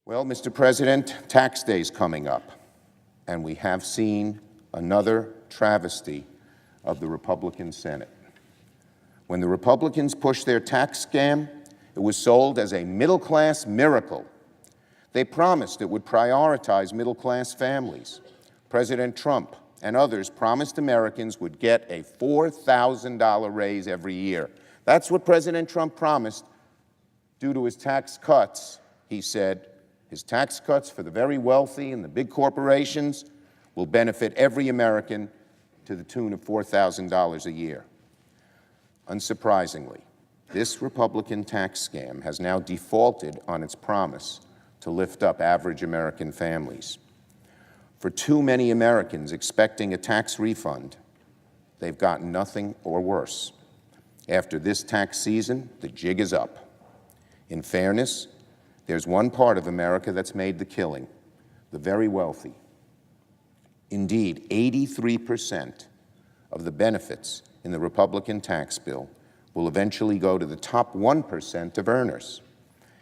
Well, Mr. President, tax day is coming up, and we have seen another travesty of the Republican Senate. When the Republicans pushed their tax scam, it was sold as a middle-class miracle. They promised it would prioritize middle-class families. President Trump and others promised Americans would get a $4,000 raise every year. That's what President Trump promised. Due to his tax cuts, he said, his tax cuts for the very wealthy and the big corporations will benefit every American to the tune of $4,000 a year. Unsurprisingly, this Republican tax scam has now defaulted on its promise to lift up average American families. For too many Americans expecting a tax refund, they've gotten nothing or worse. After this tax season, the jig is up. In fairness, there's one part of America that's made the killing, the very wealthy. Indeed, 83% of the benefits in the Republican tax bill will eventually go to the top 1% of earners.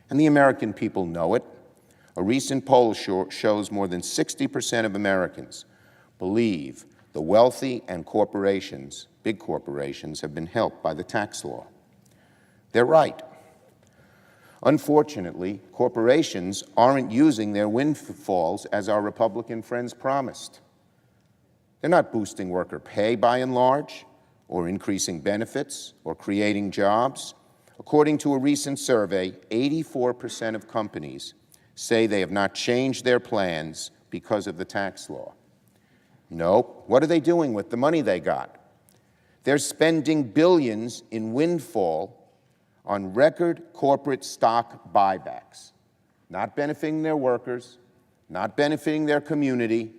And the American people know it. A recent poll shows more than 60% of Americans believe the wealthy and corporations, big corporations, have been helped by the tax law. They're right. Unfortunately, corporations aren't using their windfalls as our Republican friends promised. They're not boosting worker pay by and large, or increasing benefits, or creating jobs. According to a recent survey, 84% of companies say they have not changed their plans because of the tax law. No, what are they doing with the money they got? They're spending billions in windfall on record corporate stock buybacks, not benefiting their workers, not benefiting their community,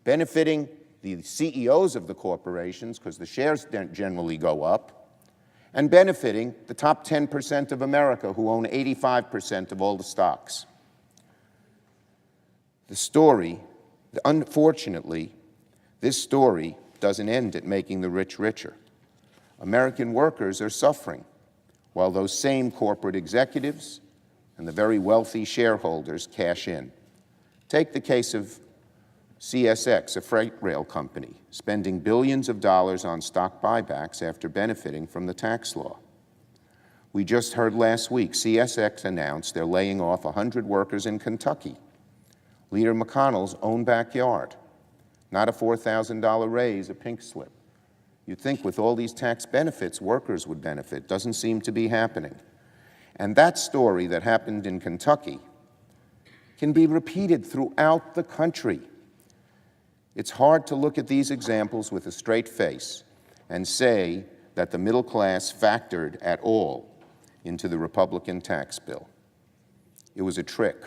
benefiting the CEOs of the corporations, because the shares generally go up, and benefiting the top 10% of America who own 85% of all the stocks. The story, unfortunately, this story doesn't end at making the rich richer. American workers are suffering, while those same corporate executives and the very wealthy shareholders cash in. Take the case of CSX, a freight rail company, spending billions of dollars on stock buybacks after benefiting from the tax law. We just heard last week CSX announced they're laying off 100 workers in Kentucky, Leader McConnell's own backyard. Not a $4,000 raise, a pink slip. You'd think with all these tax benefits, workers would benefit. Doesn't seem to be happening. And that story that happened in Kentucky can be repeated throughout the country. It's hard to look at these examples with a straight face and say that the middle class factored at all into the Republican tax bill. It was a trick.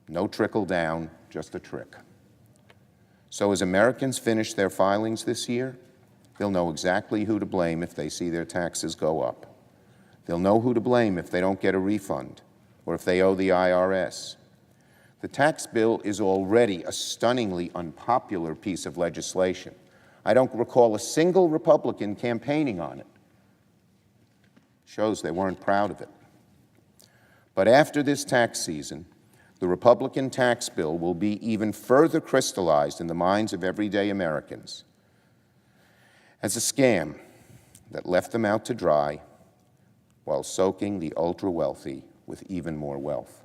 No trickle down, just a trick. So as Americans finish their filings this year, they'll know exactly who to blame if they see their taxes go up. They'll know who to blame if they don't get a refund or if they owe the IRS. The tax bill is already a stunningly unpopular piece of legislation. I don't recall a single Republican campaigning on it. Shows they weren't proud of it. But after this tax season, the Republican tax bill will be even further crystallized in the minds of everyday Americans as a scam that left them out to dry while soaking the ultra-wealthy with even more wealth.